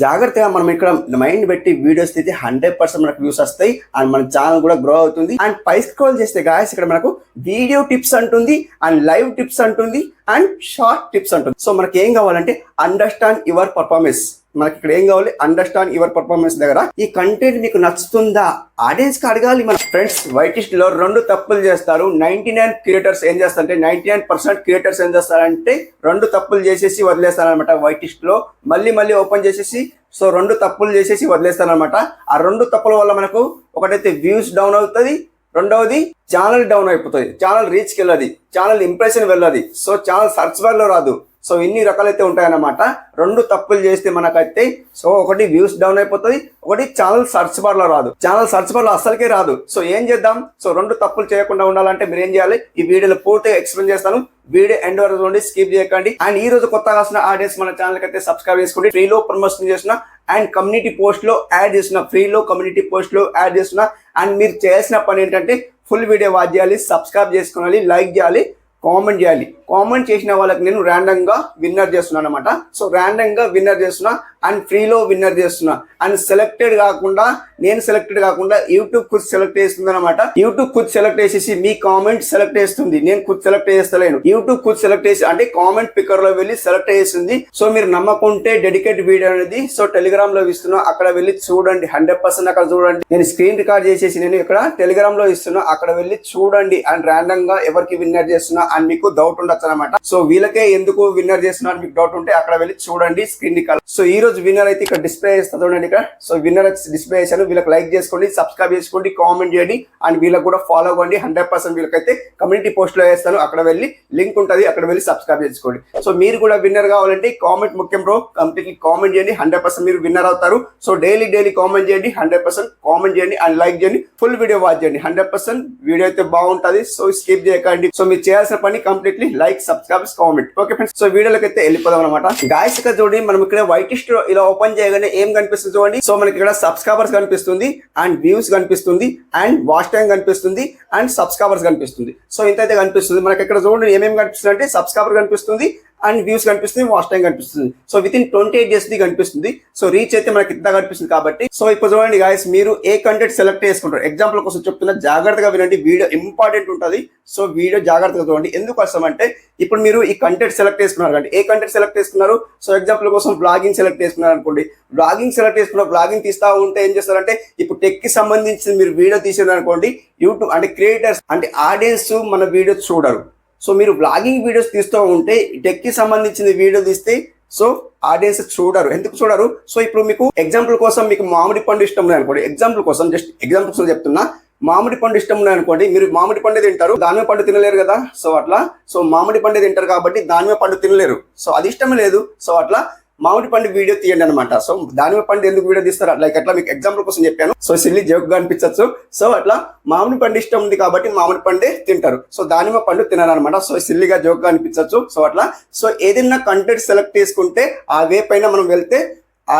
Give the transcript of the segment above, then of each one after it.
జాగ్రత్తగా మనం ఇక్కడ మైండ్ పెట్టి వీడియోస్ తీస్తే 100% మనకు వ్యూస్ వస్తాయి అండ్ మన ఛానల్ కూడా గ్రో అవుతుంది. అండ్ పై స్క్రోల్ చేస్తే గాయస్ ఇక్కడ మనకు వీడియో టిప్స్ అంటుంది అండ్ లైవ్ టిప్స్ అంటుంది అండ్ షార్ట్ టిప్స్ అంటుంది. సో మనకి ఏం కావాలంటే అండర్స్టాండ్ యువర్ పర్ఫార్మెన్స్. మనకి ఇక్కడ ఏం కావాలి, అండర్స్టాండ్ యువర్ పర్ఫార్మెన్స్ దగ్గర ఈ కంటెంట్ మీకు నచ్చుతుందా ఆడియన్స్ కి అడగాలి. మన ఫ్రెండ్స్ వైటిస్ట్ లో 2 తప్పులు చేస్తారు. 99 క్రియేటర్స్ ఏం చేస్తారంటే 99% క్రియేటర్స్ ఏం చేస్తారంటే 2 తప్పులు చేసేసి వదిలేస్తారనమాట. వైటిస్ట్ లో మళ్ళీ ఓపెన్ చేసేసి 2 తప్పులు చేసేసి వదిలేస్తారనమాట. ఆ 2 తప్పుల వల్ల మనకు ఒకటైతే వ్యూస్ డౌన్ అవుతుంది, రెండవది ఛానల్ డౌన్ అయిపోతుంది, ఛానల్ రీచ్కి వెళ్ళదు, ఛానల్ ఇంప్రెషన్ వెళ్ళదు, సో ఛానల్ సర్చ్ బార్ లో రాదు. సో ఇన్ని రకాలైతే ఉంటాయన్నమాట. 2 తప్పులు చేస్తే మనకైతే ఒకటి వ్యూస్ డౌన్ అయిపోతుంది, ఒకటి ఛానల్ సర్చ్ బార్ లో రాదు, ఛానల్ సర్చ్ బార్ లో అస్సలకే రాదు. సో ఏం చేద్దాం, 2 తప్పులు చేయకుండా ఉండాలంటే మీరు ఏం చేయాలి, ఈ వీడియోలో పూర్తిగా ఎక్స్ప్లెయిన్ చేస్తాను. వీడియో ఎండ్ వరకు చూడండి, స్కిప్ చేయకండి. అండ్ ఈ రోజు కొత్తగా వస్తున్న ఆడియన్స్ మన ఛానల్ కి అయితే సబ్స్క్రైబ్ చేసుకోండి. ఫ్రీలో ప్రమోషన్ చేసిన అండ్ కమ్యూనిటీ పోస్ట్ లో యాడ్ చేసిన, ఫ్రీలో కమ్యూనిటీ పోస్ట్ లో యాడ్ చేసిన. అండ్ మీరు చేయాల్సిన పని ఏంటంటే ఫుల్ వీడియో వాచ్ చేయాలి, సబ్స్క్రైబ్ చేసుకోవాలి, లైక్ చేయాలి, కామెంట్ చేయాలి. కామెంట్ చేసిన వాళ్ళకి నేను ర్యాండమ్ గా విన్నర్ చేస్తున్నాను అనమాట. సో ర్యాండమ్ గా విన్నర్ చేస్తున్నా అండ్ ఫ్రీలో విన్నర్ చేస్తున్నా. అండ్ సెలెక్టెడ్ కాకుండా, నేను సెలెక్టెడ్ కాకుండా యూట్యూబ్ ఖుద్ సెలెక్ట్ చేస్తుంది అనమాట. యూట్యూబ్ ఖుద్ సెలెక్ట్ చేసేసి మీ కామెంట్ సెలెక్ట్ చేస్తుంది, నేను Khud select చేస్తలేను. YouTube Khud select చేసి అంటే కామెంట్ పికర్ లో వెళ్ళి సెలెక్ట్ చేస్తుంది. సో మీరు నమ్మకుంటే డెడికేట్ వీడియో అనేది టెలిగ్రామ్ లో ఇస్తున్నా, అక్కడ వెళ్ళి చూడండి. 100% అక్కడ చూడండి. నేను స్క్రీన్ రికార్డ్ చేసేసి నేను ఇక్కడ టెలిగ్రామ్ లో ఇస్తున్నా, అక్కడ వెళ్ళి చూడండి. అండ్ ర్యాండమ్ గా ఎవరికి విన్నర్ చేస్తున్నా అండ్ మీకు డౌట్ ఉండొచ్చు అనమాట. సో వీళ్ళకే ఎందుకు విన్నర్ చేస్తున్నా మీకు డౌట్ ఉంటే అక్కడ వెళ్ళి చూడండి స్క్రీన్ రికార్డ్. సో ఈ రోజు విన్నర్ అయితే ఇక్కడ డిస్ప్లే చేస్తా చూడండి. ఇక్కడ సో విన్నర్ డిస్ప్లే చేశాను. వీళ్ళకి లైక్ చేసుకోండి, సబ్స్క్రైబ్ చేసుకోండి, కామెంట్ చేయండి అండ్ వీళ్ళకి కూడా ఫాలో అవ్వండి. 100% వీళ్ళకైతే కమ్యూనిటీ పోస్ట్ లో వేస్తాను, అక్కడ వెళ్ళి లింక్ ఉంటుంది, అక్కడ వెళ్ళి సబ్స్క్రైబ్ చేసుకోండి. సో మీరు కూడా విన్నర్ కావాలంటే కామెంట్ ముఖ్యం బ్రో, కంప్లీట్లీ కామెంట్ చేయండి. 100% మీరు విన్నర్ అవుతారు. సో డైలీ కామెంట్ చేయండి, 100% కామెంట్ చేయండి అండ్ లైక్ చేయండి, ఫుల్ వీడియో వాచ్ చేయండి. 100% వీడియో అయితే బాగుంటుంది. సో స్కిప్ చేయకండి. సో మీరు చేయాల్సిన పని completely like, subscribe, comment. Okay friends, so వీడియోలోకి అయితే వెళ్ళిపోదాం అనమాట. గాయస్ ఇక్కడ చూడండి, మనం ఇక్కడ వైటిస్ట్ ఇలా ఓపెన్ చేయగానే ఏం కనిపిస్తుంది చూడండి. సో మనకి ఇక్కడ సబ్స్క్రైబర్స్ కనిపిస్తుంది అండ్ వ్యూస్ కనిపిస్తుంది అండ్ వాచ్ టైం కనిపిస్తుంది అండ్ సబ్స్క్రైబర్స్ కనిపిస్తుంది. సో ఇంతైతే కనిపిస్తుంది. మనకి ఇక్కడ చూడండి ఏమేమి కనిపిస్తుంది అంటే సబ్స్క్రైబర్ కనిపిస్తుంది అండ్ వ్యూస్ కనిపిస్తుంది, వాచ్ టైం కనిపిస్తుంది. సో విత్ ఇన్ 28 days కనిపిస్తుంది. సో రీచ్ అయితే మనకి ఇంత కనిపిస్తుంది కాబట్టి. సో ఇప్పుడు చూడండి గాయస్, మీరు ఏ కంటెంట్ సెలెక్ట్ చేసుకుంటారు, ఎగ్జాంపుల్ కోసం చెప్తున్నా, జాగ్రత్తగా వినండి. వీడియో ఇంపార్టెంట్ ఉంటుంది. సో వీడియో జాగ్రత్తగా చూడండి. ఎందుకోసం అంటే ఇప్పుడు మీరు ఈ కంటెంట్ సెలెక్ట్ చేసుకున్నారు అంటే ఏ కంటెంట్ సెలెక్ట్ చేసుకున్నారు. సో ఎగ్జాంపుల్ కోసం బ్లాగింగ్ సెలెక్ట్ చేసుకున్నారు అనుకోండి. బ్లాగింగ్ సెలెక్ట్ చేసుకున్నారు, బ్లాగింగ్ తీస్తా ఉంటే ఏం చేస్తారంటే ఇప్పుడు టెక్ కి సంబంధించి మీరు వీడియో తీసారు అనుకోండి, యూట్యూబ్ అంటే క్రియేటర్స్ అంటే ఆడియన్స్ మన వీడియో చూడరు. సో మీరు బ్లాగింగ్ వీడియోస్ తీస్తూ ఉంటే టెక్ కి సంబంధించిన వీడియో తీస్తే సో ఆడియన్స్ చూడరు. ఎందుకు చూడరు? సో ఇప్పుడు మీకు ఎగ్జాంపుల్ కోసం మీకు మామిడి పండు ఇష్టం ఉంది అనుకోండి, ఎగ్జాంపుల్ కోసం జస్ట్ ఎగ్జాంపుల్ కోసం చెప్తున్నా, మామిడి పండు ఇష్టం ఉంది అనుకోండి, మీరు మామిడి పండు తింటారు, దానిమ్మ పండు తినలేరు కదా. సో అట్లా సో మామిడి పండు తింటారు కాబట్టి దానిమ్మ పండు తినలేరు. సో అది ఇష్టమే లేదు. సో అట్లా మామిడి పండు వీడియో తీయండి అనమాట. సో దానిమ్మ పండు ఎందుకు వీడియో తీస్తారు, లైక్ అట్లా మీకు ఎగ్జాంపుల్ కోసం చెప్పాను. సో సిల్లీ జోక్ గా అనిపించచ్చు. సో అట్లా మామిడి పండు ఇష్టం ఉంది కాబట్టి మామిడి పండే తింటారు, సో దానిమ్మ పండు తినాలన్నమాట. సో సిల్లీగా జోక్ గా అనిపించచ్చు. సో అట్లా సో ఏదైనా కంటెంట్ సెలెక్ట్ చేసుకుంటే ఆ వే పైన మనం వెళ్తే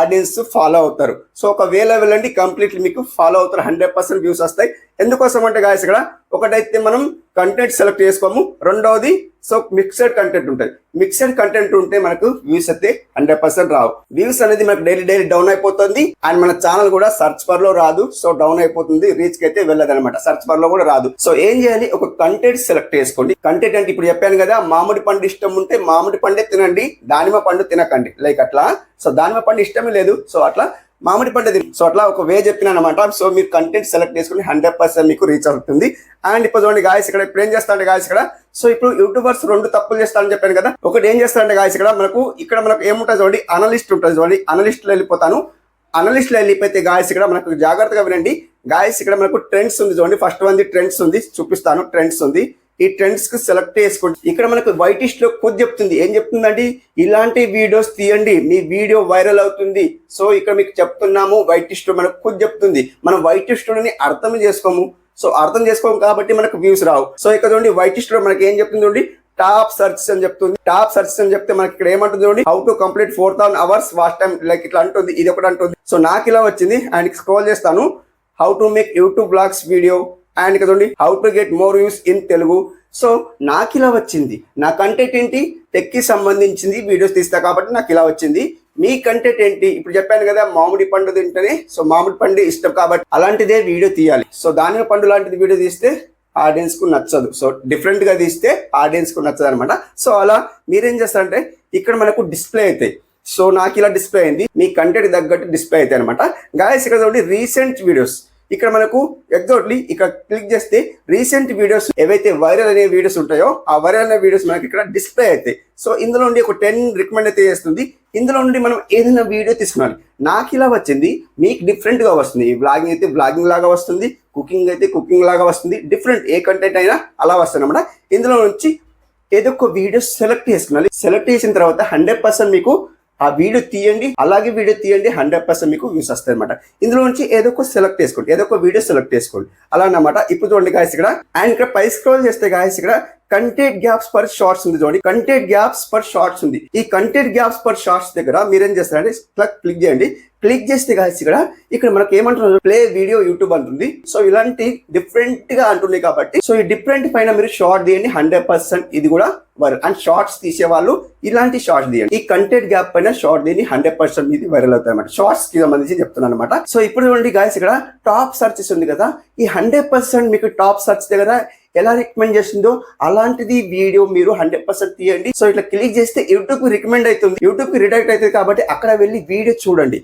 ఆడియన్స్ ఫాలో అవుతారు. సో ఒకవేళ వెళ్ళండి కంప్లీట్లీ మీకు ఫాలో అవుతారు, 100% వ్యూస్ వస్తాయి. ఎందుకోసం అంటే గాయస్ ఇక్కడ ఒకటైతే మనం కంటెంట్ సెలెక్ట్ చేసుకోము, రెండవది సో మిక్సెడ్ కంటెంట్ ఉంటుంది. మిక్సెడ్ కంటెంట్ ఉంటే మనకు వ్యూస్ అయితే 100% రావు. వ్యూస్ అనేది మనకు డైలీ డౌన్ అయిపోతుంది అండ్ మన ఛానల్ కూడా సర్చ్ బార్ లో రాదు. సో డౌన్ అయిపోతుంది, రీచ్ కి అయితే వెళ్ళదు అనమాట, సర్చ్ బార్ లో కూడా రాదు. సో ఏం చేయాలి, ఒక కంటెంట్ సెలెక్ట్ చేసుకోండి. కంటెంట్ అంటే ఇప్పుడు చెప్పాను కదా, మామిడి పండు ఇష్టం ఉంటే మామిడి పండే తినండి, దానిమ్మ పండు తినకండి, లైక్ అట్లా. సో దానిమ్మ పండు ఇష్టమే లేదు, సో అట్లా మామిడి పండు తిని. సో అట్లా ఒక వే చెప్పిన అనమాట. సో మీరు కంటెంట్ సెలెక్ట్ చేసుకుని 100% మీకు రీచ్ అవుతుంది. అండ్ ఇప్పుడు చూడండి గాయస్ ఇక్కడ ఇప్పుడు ఏం చేస్తారంటే గాయస్ ఇక్కడ సో ఇప్పుడు యూట్యూబర్స్ 2 తప్పులు చేస్తారని చెప్పాను కదా. ఒకటి ఏం చేస్తారంటే గాయస్ ఇక్కడ మనకు ఏముంటుంది చూడండి, అనలిస్ట్ ఉంటుంది చూడండి. అనలిస్ట్ లో వెళ్ళిపోతాను. అనలిస్ట్ లో వెళ్ళిపోతే గాయస్ ఇక్కడ మనకు జాగ్రత్తగా వినండి గాయస్, ఇక్కడ మనకు ట్రెండ్స్ ఉంది చూడండి. ఫస్ట్ వన్ ట్రెండ్స్ ఉంది, చూపిస్తాను. ట్రెండ్స్ ఉంది, ఈ ట్రెండ్స్ కి సెలెక్ట్ చేసుకోండి. ఇక్కడ మనకు వైటిస్ట్ లో ఖుద్ చెప్తుంది, ఏం చెప్తుందండి, ఇలాంటి వీడియోస్ తీయండి, మీ వీడియో వైరల్ అవుతుంది. సో ఇక్కడ మీకు చెప్తున్నాము, వైటిస్ట్ లో మనకు ఖుద్ చెప్తుంది. మనం వైటిస్ట్ లోని అర్థం చేసుకోము. సో అర్థం చేసుకోము కాబట్టి మనకు వ్యూస్ రావు. సో ఇక్కడ చూడండి వైటిస్ట్ లో మనకి ఏం చెప్తుంది చూడండి, టాప్ సర్చ్ అని చెప్తుంది. టాప్ సర్చ్ అని చెప్తే మనకి ఇక్కడ ఏమంటుంది చూడండి, how to complete 4000 hours watch time, like ఇట్లా అంటుంది. ఇది ఒకటి అంటుంది. సో నాకు ఇలా వచ్చింది అండ్ స్క్రోల్ చేస్తాను, how to make YouTube blogs video and ఇక్కడ చూడండి how to get more views in Telugu. So నాకు ఇలా వచ్చింది. నా కంటెంట్ ఏంటి, టెక్ కి సంబంధించింది వీడియోస్ తీస్తా కాబట్టి నాకు ఇలా వచ్చింది. మీ కంటెంట్ ఏంటి? ఇప్పుడు చెప్పాను కదా మామిడి పండు తింటేనే సో మామిడి పండు ఇష్టం కాబట్టి అలాంటిదే వీడియో తీయాలి. సో దానిమ్మ పండు లాంటిది వీడియో తీస్తే ఆడియన్స్ కు నచ్చదు. సో డిఫరెంట్ గా తీస్తే ఆడియన్స్ కు నచ్చదు అనమాట. సో అలా మీరేం చేస్తారంటే ఇక్కడ మనకు డిస్ప్లే అవుతాయి. సో నాకు ఇలా డిస్ప్లే అయింది, మీ కంటెంట్ తగ్గట్టు డిస్ప్లే అవుతాయి అనమాట. గాయస్ ఇక్కడ చూడండి రీసెంట్ వీడియోస్, ఇక్కడ మనకు ఎగ్జాక్ట్లీ ఇక్కడ క్లిక్ చేస్తే రీసెంట్ వీడియోస్ ఏవైతే వైరల్ అనే వీడియోస్ ఉంటాయో ఆ వైరల్ అనే వీడియోస్ మనకి ఇక్కడ డిస్ప్లే అవుతాయి. సో ఇందులో నుండి ఒక 10 రికమెండ్ అయితే చేస్తుంది. ఇందులో నుండి మనం ఏదైనా వీడియో తీసుకున్నాను, నాకు ఇలా వచ్చింది, మీకు డిఫరెంట్ గా వస్తుంది. బ్లాగింగ్ అయితే బ్లాగింగ్ లాగా వస్తుంది, కుకింగ్ అయితే కుకింగ్ లాగా వస్తుంది, డిఫరెంట్ ఏ కంటెంట్ అయినా అలా వస్తుంది అనమాట. ఇందులో నుంచి ఏదో ఒక వీడియో సెలెక్ట్ చేసుకున్నాను. సెలెక్ట్ చేసిన తర్వాత 100% మీకు ఆ వీడియో తీయండి, అలాగే వీడియో తీయండి, 100% మీకు వ్యూస్ వస్తాయి అనమాట. ఇందులో నుంచి ఏదో ఒక సెలెక్ట్ చేసుకోండి, ఏదో ఒక వీడియో సెలెక్ట్ చేసుకోండి అలా అన్నమాట. ఇప్పుడు చూడండి గాయస్ ఇక్కడ అండ్ ఇక్కడ పై స్క్రోల్ చేస్తే గాయస్ ఇక్కడ కంటెంట్ గ్యాప్స్ పర్ షార్ట్స్ ఉంది చూడండి. కంటెంట్ గ్యాప్స్ పర్ షార్ట్స్ ఉంది. ఈ కంటెంట్ గ్యాప్స్ పర్ షార్ట్స్ దగ్గర మీరేం చేస్తారంటే క్లిక్ చేయండి. క్లిక్ చేస్తే గాయస్ ఇక్కడ మనకి ఏమంటున్నారు, ప్లే వీడియో యూట్యూబ్ అంటుంది. సో ఇలాంటి డిఫరెంట్ గా అంటుంది కాబట్టి సో ఈ డిఫరెంట్ పైన మీరు షార్ట్ తీయండి, 100% ఇది కూడా వైరల్. అండ్ షార్ట్స్ తీసే వాళ్ళు ఇలాంటి షార్ట్స్ తీయండి. ఈ కంటెంట్ గ్యాప్ పైన షార్ట్ తీయండి, 100% ఇది వైరల్ అవుతాయి అనమాట. షార్ట్స్ కి సంబంధించి చెప్తున్నాను అనమాట. సో ఇప్పుడు చూడండి గాయస్ ఇక్కడ టాప్ సర్చెస్ ఉంది కదా, ఈ 100% మీకు టాప్ సర్చ్ దగ్గర ఎలా రికమెండ్ చేస్తుందో అలాంటిది వీడియో మీరు 100% తీయండి. సో ఇట్లా క్లిక్ చేస్తే యూట్యూబ్ కి రికమెండ్ అవుతుంది, యూట్యూబ్ కి రిడైరెక్ట్ అవుతుంది కాబట్టి అక్కడ వెళ్ళి వీడియో చూడండి.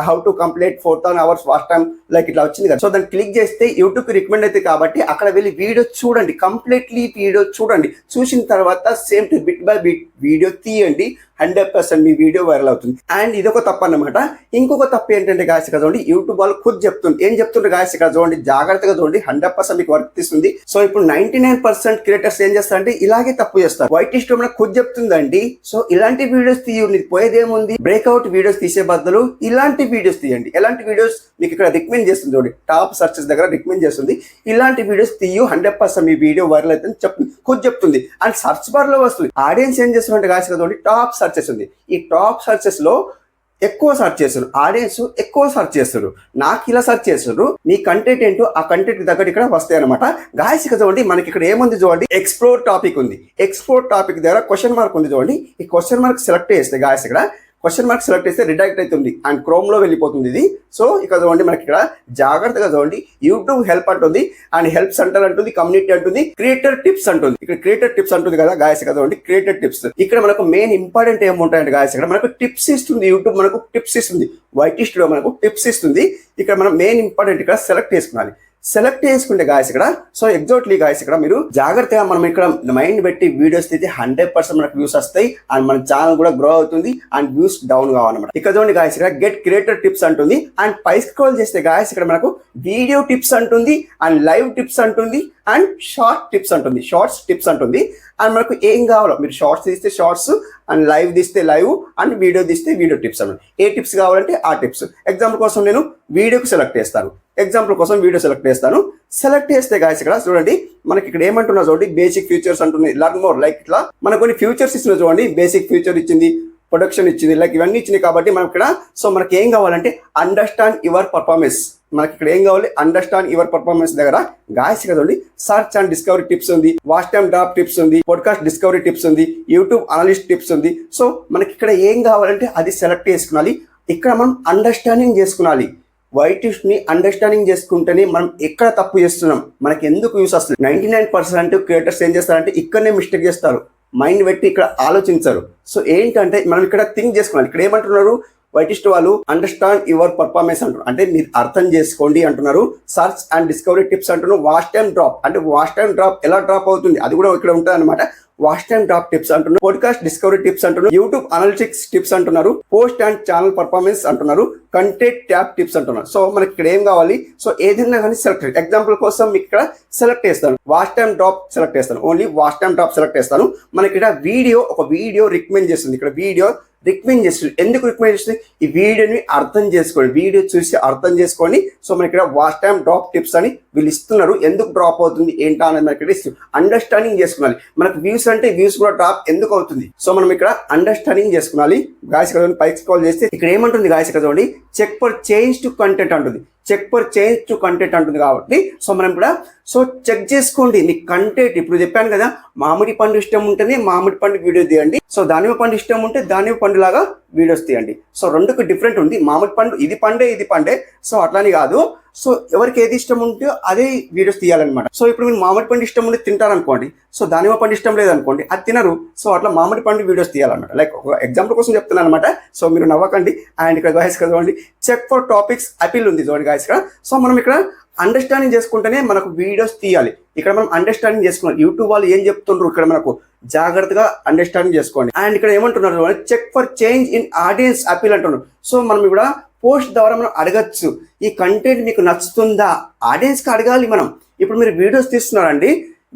How to complete 4000 hours watch time like ఇట్లా వచ్చింది కదా. సో దాన్ని క్లిక్ చేస్తే యూట్యూబ్ కి రికమెండ్ అవుతుంది కాబట్టి అక్కడ వెళ్ళి వీడియో చూడండి, కంప్లీట్లీ వీడియో చూడండి. చూసిన తర్వాత same to bit by bit video తీయండి, 100% మీ వీడియో వైరల్ అవుతుంది. అండ్ ఇదొక తప్పు అన్నమాట. ఇంకొక తప్పు ఏంటంటే గాయస్ ఇక్కడ చూడండి, యూట్యూబ్ వాళ్ళు ఖుద్ చెప్తుంది. ఏం చెప్తుంటే గాయస్ ఇక్కడ చూడండి, జాగ్రత్తగా చూడండి, 100% మీకు వర్క్ తీస్తుంది. సో ఇప్పుడు 99% క్రియేటర్స్ ఏం చేస్తారంటే ఇలాగే తప్పు చేస్తారు. వైట్ ఇష్టం మనకు ఖుద్ చెప్తుందండి. సో ఇలాంటి వీడియోస్ తీయండి, పోయేదేముంది, బ్రేక్అవుట్ వీడియోస్ తీసే బదులు ఇలాంటి వీడియోస్ తీయండి. ఎలాంటి వీడియోస్ మీకు ఇక్కడ రికమెండ్ చేస్తుంది చూడండి, టాప్ సర్చెస్ దగ్గర రికమెండ్ చేస్తుంది. ఇలాంటి వీడియోస్ తీయు, 100% మీ వీడియో వైరల్ అవుతుంది చెప్తుంది, ఖుద్ చెప్తుంది. అండ్ సర్చ్ బార్ లో వస్తుంది. ఆడియన్స్ ఏం చేస్తుంటే గాయస్ ఇక్కడ చూడండి, టాప్ సర్చెస్ ఉంది. ఈ టాప్ సర్చెస్ లో ఎక్కువ సర్చ్ చేస్తారు, ఆడియన్స్ ఎక్కువ సర్చ్ చేస్తారు. నాకు ఇలా సర్చ్ చేస్తారు, మీ కంటెంట్ ఏంటో ఆ కంటెంట్ దగ్గర ఇక్కడ వస్తాయి అనమాట. గాయస్ ఇక్కడ చూడండి, మనకి ఇక్కడ ఏముంది చూడండి, ఎక్స్ప్లోర్ టాపిక్ ఉంది. ఎక్స్ప్లోర్ టాపిక్ దగ్గర క్వశ్చన్ మార్క్ ఉంది చూడండి. ఈ క్వశ్చన్ మార్క్ సెలెక్ట్ చేస్తే గాయస్ ఇక్కడ క్వశ్చన్ మార్క్ సెలెక్ట్ చేస్తే రిడైరెక్ట్ అవుతుంది అండ్ క్రోమ్ లో వెళ్ళిపోతుంది ఇది. సో ఇక్కడ చూడండి, మనకి ఇక్కడ జాగ్రత్తగా చూడండి, యూట్యూబ్ హెల్ప్ అంటుంది అండ్ హెల్ప్ సెంటర్ అంటుంది, కమ్యూనిటీ అంటుంది, క్రియేటర్ టిప్స్ అంటుంది. ఇక్కడ క్రియేటర్ టిప్స్ అంటుంది కదా గాయస్, ఇక్కడ చూడండి క్రియేటర్ టిప్స్. ఇక్కడ మనకు మెయిన్ ఇంపార్టెంట్ ఏముంటాయంటే గాయస్ ఇక్కడ మనకు టిప్స్ ఇస్తుంది, యూట్యూబ్ మనకు టిప్స్ ఇస్తుంది, వైట్ స్టూడియో మనకు టిప్స్ ఇస్తుంది. ఇక్కడ మనం మెయిన్ ఇంపార్టెంట్ ఇక్కడ సెలెక్ట్ చేసుకోవాలి. సెలెక్ట్ చేసుకుంటే గాయస్ ఇక్కడ సో ఎగ్జాక్ట్లీ గాయస్ ఇక్కడ మీరు జాగ్రత్తగా మనం ఇక్కడ మైండ్ పెట్టి వీడియోస్ తీస్తే 100% మనకు వ్యూస్ వస్తాయి అండ్ మన ఛానల్ కూడా గ్రో అవుతుంది అండ్ వ్యూస్ డౌన్ కావాలన్నమాట. ఇక్కడ చూడండి గాయస్ ఇక్కడ గెట్ క్రియేటర్ టిప్స్ అంటుంది అండ్ పై స్క్రోల్ చేస్తే గాయస్ ఇక్కడ మనకు వీడియో టిప్స్ అంటుంది అండ్ లైవ్ టిప్స్ అంటుంది అండ్ షార్ట్ టిప్స్ అంటుంది, షార్ట్స్ టిప్స్ అంటుంది. అండ్ మనకు ఏం కావాలో, మీరు షార్ట్స్ తీస్తే షార్ట్స్ అండ్ లైవ్ తీస్తే లైవ్ అండ్ వీడియో తీస్తే వీడియో టిప్స్ అన్నమాట. ఏ టిప్స్ కావాలంటే ఆ టిప్స్. ఎగ్జాంపుల్ కోసం నేను వీడియోకి సెలెక్ట్ చేస్తాను, ఎగ్జాంపుల్ కోసం వీడియో సెలెక్ట్ చేస్తాను. సెలెక్ట్ చేస్తే గాయస్ ఇక్కడ చూడండి, మనకి ఇక్కడ ఏమంటున్నా చూడండి, బేసిక్ ఫీచర్స్ అంటుంది, లర్న్ మోర్ లైక్ ఇట్లా మనకు కొన్ని ఫీచర్స్ ఇస్తున్నా చూడండి. బేసిక్ ఫీచర్ ఇచ్చింది, ప్రొడక్షన్ ఇచ్చింది, లైక్ ఇవన్నీ ఇచ్చినాయి కాబట్టి మనం ఇక్కడ సో మనకి ఏం కావాలంటే అండర్స్టాండ్ యువర్ పర్ఫార్మెన్స్. మనకి ఇక్కడ ఏం కావాలి, అండర్స్టాండ్ యువర్ పర్ఫార్మెన్స్ దగ్గర గాయస్ ఇక్కడ చూడండి సర్చ్ అండ్ డిస్కవరీ టిప్స్ ఉంది, వాచ్ టైమ్ డ్రాప్ టిప్స్ ఉంది, పాడ్కాస్ట్ డిస్కవరీ టిప్స్ ఉంది, యూట్యూబ్ అనలిస్ట్ టిప్స్ ఉంది. సో మనకి ఇక్కడ ఏం కావాలంటే అది సెలెక్ట్ చేసుకునాలి. ఇక్కడ మనం అండర్స్టాండింగ్ చేసుకునాలి. వైట్ ని అండర్స్టాండింగ్ చేసుకుంటేనే మనం ఎక్కడ తప్పు చేస్తున్నాం, మనకి ఎందుకు యూస్ వస్తుంది. 99% క్రియేటర్స్ ఏం చేస్తారంటే ఇక్కడనే మిస్టేక్ చేస్తారు, మైండ్ పెట్టి ఇక్కడ ఆలోచించారు. సో ఏంటంటే మనం ఇక్కడ థింక్ చేసుకోవాలి. ఇక్కడ ఏమంటున్నారు వైటిస్ట్ వాళ్ళు, అండర్స్టాండ్ యువర్ పర్ఫార్మెన్స్ అంటున్నారు, అంటే మీరు అర్థం చేసుకోండి అంటున్నారు. సర్చ్ అండ్ డిస్కవరీ టిప్స్ అంటున్నారు. వాచ్ టైమ్ డ్రాప్ అంటే వాచ్ టైమ్ డ్రాప్ ఎలా డ్రాప్ అవుతుంది అది కూడా ఇక్కడ ఉంటుంది అనమాట. వాచ్ టైమ్ డ్రాప్ టిప్స్ అంటున్నారు, పాడ్కాస్ట్ డిస్కవరీ టిప్స్ అంటున్నారు, యూట్యూబ్ అనలిటిక్స్ టిప్స్ అంటున్నారు, పోస్ట్ అండ్ ఛానల్ పర్ఫార్మెన్స్ అంటున్నారు, కంటెంట్ ట్యాబ్ టిప్స్ అంటున్నారు. సో మనకి ఇక్కడ ఏం కావాలి, సో ఏదైనా కానీ సెలెక్ట్. ఎగ్జాంపుల్ కోసం మీకు ఇక్కడ సెలెక్ట్ చేస్తాను, వాచ్ టైమ్ డ్రాప్ సెలెక్ట్ చేస్తాను, only watch time drop select చేస్తాను. మనకి ఇక్కడ వీడియో, ఒక వీడియో రికమెండ్ చేస్తుంది. ఇక్కడ వీడియో రికమెండ్ చేస్తుంది. ఎందుకు రికమెండ్ చేస్తుంది, ఈ వీడియోని అర్థం చేసుకోండి, వీడియో చూసి అర్థం చేసుకోండి. సో మనకి ఇక్కడ వాచ్ టైమ్ డ్రాప్ టిప్స్ అని వీళ్ళు ఇస్తున్నారు, ఎందుకు డ్రాప్ అవుతుంది ఏంటా అనేది మనకి అండర్స్టాండింగ్ చేసుకోవాలి. మనకు వ్యూస్ అంటే వ్యూస్ కూడా డ్రాప్ ఎందుకు అవుతుంది, సో మనం ఇక్కడ అండర్స్టాండింగ్ చేసుకోవాలి. గాయస్ ఇక్కడ పైకి స్క్రోల్ చేస్తే ఇక్కడ ఏమంటుంది గాయస్, ఇక్కడ చూడండి check for change to content అంటుంది, check for change to content అంటుంది. కాబట్టి సో మనం కూడా సో చెక్ చేసుకోండి మీ కంటెంట్. ఇప్పుడు చెప్పాను కదా, మామిడి పండు ఇష్టం ఉంటేనే మామిడి పండు వీడియో తీయండి, సో దానిమ్మ పండు ఇష్టం ఉంటే దానిమ్మ పండు లాగా వీడియోస్ తీయండి. సో రెండుకు డిఫరెంట్ ఉంది. మామిడి పండు ఇది పండే సో అట్లానే కాదు, సో ఎవరికి ఏది ఇష్టం ఉంటే అదే వీడియోస్ తీయాలన్నమాట. సో ఇప్పుడు మీరు మామిడి పండు ఇష్టం ఉంటే తింటారనుకోండి, సో దానిమ్మ పండు ఇష్టం లేదనుకోండి అది తినరు, సో అట్లా మామిడి పండు వీడియోస్ తీయాలన్నమాట. లైక్ ఒక ఎగ్జాంపుల్ కోసం చెప్తున్నాను అనమాట, సో మీరు నవ్వకండి. అండ్ ఇక్కడ గాయస్ కదా చూడండి చెక్ ఫర్ టాపిక్స్ అపీల్ ఉంది చూడండి గాయస్ ఇక్కడ. సో మనం ఇక్కడ అండర్స్టాండింగ్ చేసుకుంటేనే మనకు వీడియోస్ తీయాలి. ఇక్కడ మనం అండర్స్టాండింగ్ చేసుకోవాలి, యూట్యూబ్ వాళ్ళు ఏం చెప్తుండ్రు ఇక్కడ మనకు జాగ్రత్తగా అండర్స్టాండింగ్ చేసుకోండి. అండ్ ఇక్కడ ఏమంటున్నారు, check for change in audience appeal అంటున్నారు. సో మనం ఇక్కడ పోస్ట్ ద్వారా మనం అడగచ్చు, ఈ కంటెంట్ మీకు నచ్చుతుందా, ఆడియన్స్కి అడగాలి మనం. ఇప్పుడు మీరు వీడియోస్ తీస్తున్నారండి,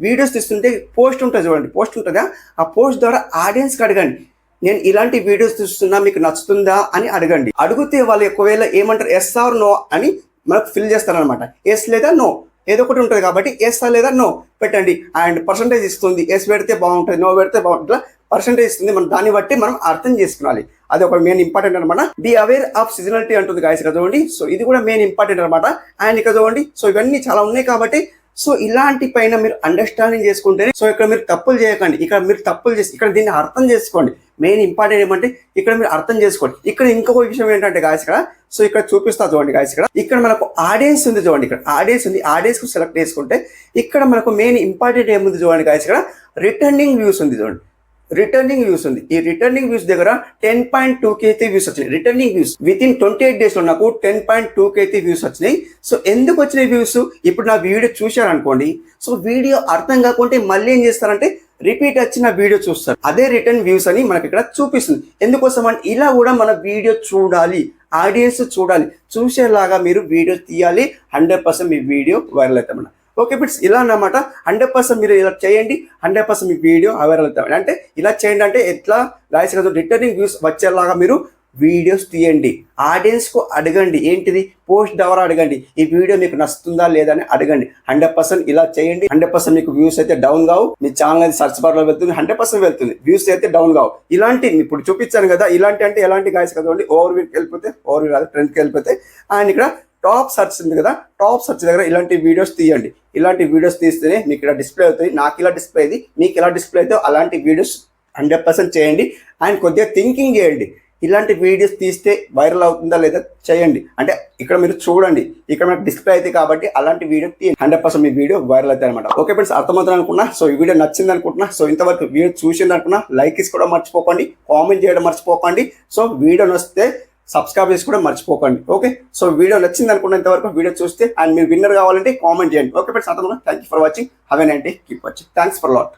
వీడియోస్ తీస్తుంటే పోస్ట్ ఉంటుంది చూడండి, పోస్ట్ ఉంటుందా, ఆ పోస్ట్ ద్వారా ఆడియన్స్కి అడగండి, నేను ఇలాంటి వీడియోస్ చూస్తున్నా మీకు నచ్చుతుందా అని అడగండి. అడిగితే వాళ్ళు ఒకవేళ ఏమంటారు ఎస్ ఆర్ నో అని మనకు ఫిల్ చేస్తారనమాట. ఎస్ లేదా నో ఏదో ఒకటి ఉంటుంది, కాబట్టి ఎస్ లేదా నో పెట్టండి. అండ్ పర్సంటేజ్ ఇస్తుంది, ఎస్ పెడితే బాగుంటుంది, నో పెడితే బాగుంటుంది, పర్సంటేజ్ ఇస్తుంది. మనం దాన్ని బట్టి మనం అర్థం చేసుకోవాలి, అది ఒక మెయిన్ ఇంపార్టెంట్ అనమాట. బి అవేర్ ఆఫ్ సీజనాలిటీ అంటుంది గాయస్ ఇక్కడ చూడండి. సో ఇది కూడా మెయిన్ ఇంపార్టెంట్ అనమాట. అండ్ ఇక్కడ చూడండి సో ఇవన్నీ చాలా ఉన్నాయి కాబట్టి సో ఇలాంటి పైన మీరు అండర్స్టాండింగ్ చేసుకుంటేనే, సో ఇక్కడ మీరు తప్పులు చేయకండి, ఇక్కడ మీరు తప్పులు చేసి ఇక్కడ దీన్ని అర్థం చేసుకోండి. మెయిన్ ఇంపార్టెంట్ ఏమంటే ఇక్కడ మీరు అర్థం చేసుకోండి. ఇక్కడ ఇంకొక విషయం ఏంటంటే గాయస్ ఇక్కడ, సో ఇక్కడ చూపిస్తా చూడండి గాయస్ ఇక్కడ మనకు ఆడియన్స్ ఉంది చూడండి, ఇక్కడ ఆడియన్స్ ఉంది, ఆడియన్స్ కు సెలెక్ట్ చేసుకుంటే ఇక్కడ మనకు మెయిన్ ఇంపార్టెంట్ ఏముంది చూడండి గాయస్ ఇక్కడ, రిటర్నింగ్ వ్యూస్ ఉంది చూడండి, రిటర్నింగ్ వ్యూస్ ఉంది. ఈ రిటర్నింగ్ వ్యూస్ దగ్గర 10.2K అయితే వ్యూస్ వచ్చినాయి. Returning views with in 28 days లో నాకు 10.2K అయితే వ్యూస్ వచ్చినాయి. సో ఎందుకు వచ్చినాయి వ్యూస్, ఇప్పుడు నా వీడియో చూశారనుకోండి, సో వీడియో అర్థం కాకుంటే మళ్ళీ ఏం చేస్తారంటే రిపీట్ వచ్చిన వీడియో చూస్తారు, అదే రిటర్న్ వ్యూస్ అని మనకి ఇక్కడ చూపిస్తుంది. ఎందుకోసం అంటే ఇలా కూడా మన వీడియో చూడాలి, ఆడియన్స్ చూడాలి, చూసేలాగా మీరు వీడియో తీయాలి. 100% మీ వీడియో వైరల్ అవుతామన్న. ఓకే బిట్స్ ఇలా అన్నమాట. 100% మీరు ఇలా చేయండి, 100% మీ వీడియో వైరల్ అవుతాం. అంటే ఇలా చేయండి అంటే ఎట్లా గాయస్ కదా, రిటర్నింగ్ వ్యూస్ వచ్చేలాగా మీరు వీడియోస్ తీయండి, ఆడియన్స్ కు అడగండి, ఏంటిది పోస్ట్ ద్వారా అడగండి, ఈ వీడియో మీకు నచ్చుతుందా లేదా అని అడగండి. 100% ఇలా చేయండి. 100% మీకు వ్యూస్ అయితే డౌన్ కావు, మీ ఛానల్ అయితే సర్చ్ బార్ లో వెళ్తుంది, 100% వెళ్తుంది, వ్యూస్ అయితే డౌన్ కావు. ఇలాంటి ఇప్పుడు చూపించాను కదా, ఇలాంటి అంటే ఎలాంటి గాయస్ కదా, ఓవర్ వ్యూకి వెళ్ళిపోతే, ఓవర్ వ్యూ కాదు ట్రెండ్కి వెళ్ళిపోతే, అండ్ ఇక్కడ టాప్ సర్చ్ ఉంది కదా, టాప్ సర్చ్ దగ్గర ఇలాంటి వీడియోస్ తీయండి. ఇలాంటి వీడియోస్ తీస్తేనే మీకు ఇలా డిస్ప్లే అవుతుంది. నాకు ఇలా డిస్ప్లే అయింది, మీకు ఎలా డిస్ప్లే అయితే అలాంటి వీడియోస్ 100% చేయండి. అండ్ కొద్దిగా థింకింగ్ చేయండి, ఇలాంటి వీడియోస్ తీస్తే వైరల్ అవుతుందా లేదా చేయండి. అంటే ఇక్కడ మీరు చూడండి, ఇక్కడ మనకు డిస్ప్లే అయితే కాబట్టి అలాంటి వీడియో తీయండి, 100% మీ వీడియో వైరల్ అవుతాయి అనమాట. ఓకే ఫ్రెండ్స్, అర్థమవుతుంది అనుకున్నా. సో ఈ వీడియో నచ్చింది అనుకుంటున్నా. సో ఇంతవరకు వీడియో చూసింది అనుకున్నా, లైక్ ఇసుకోవడం మర్చిపోకండి, కామెంట్ చేయడం మర్చిపోకండి. సో వీడియో నచ్చితే సబ్స్క్రైబ్ చేసి కూడా మర్చిపోకండి. ఓకే, సో వీడియో నచ్చింది అనుకున్నంత వరకు వీడియో చూస్తే అండ్ మీరు విన్నర్ కావాలంటే కామెంట్ చేయండి. ఓకే ఫ్రెండ్స్, అర్థమవుతుందా. Thank you for watching, have a nice day, keep watching, thanks for lot.